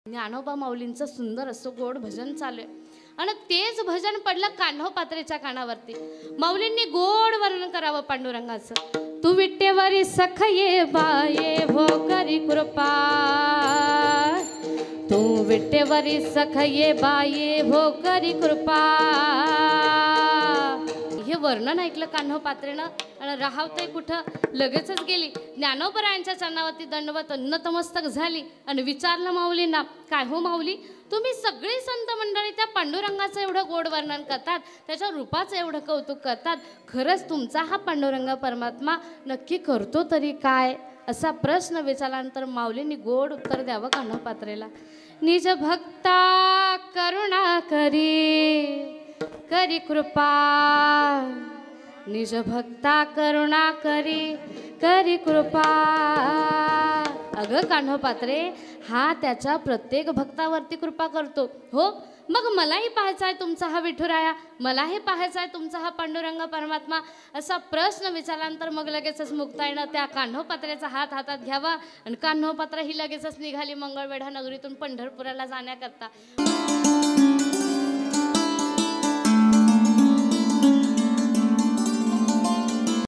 ज्ञानोबा माऊलींचं सुंदर असं गोड भजन चालू आहे आणि तेच भजन पडलं कान्हो पात्रेच्या कानावरती. माऊलींनी गोड वर्णन करावं पांडुरंगाचं. तू विट्टेवरी सख ये बाये हो करी कृपा, तू विट्टेवरी सख ये बाये हो करी कृपा. हे वर्णन ऐकलं कान्हो पात्रेनं आणि राहावतंय कुठं, लगेचच गेली ज्ञानोबरायांच्या चरणावरती दंडवत नतमस्तक झाली आणि विचारलं माऊलींना, काय हो माऊली, तुम्ही सगळी संत मंडळी त्या पांडुरंगाचं एवढं गोड वर्णन करतात, त्याच्या रूपाचं एवढं कौतुक करतात, खरंच तुमचा हा पांडुरंग परमात्मा नक्की करतो तरी काय, असा प्रश्न विचारल्यानंतर माऊलींनी गोड उत्तर द्यावं कान्हो पात्रेला. निज भक्ता करुणा करी करी कृपा, निज भक्ता करुणा करी करी कृपा. अगं कान्हो पात्रे, हा त्याच्या प्रत्येक भक्तावरती कृपा करतो हो. मग मलाही पाहायचा आहे तुमचा हा विठुराया, मलाही पाहायचा आहे तुमचा हा पांडुरंग परमात्मा, असा प्रश्न विचारल्यानंतर मग लगेचच मुक्ताईनं त्या कान्हो पात्रेचा हात हातात घ्यावा आणि कान्हो पात्र ही लगेचच निघाली मंगळवेढा नगरीतून पंढरपुराला जाण्याकरता.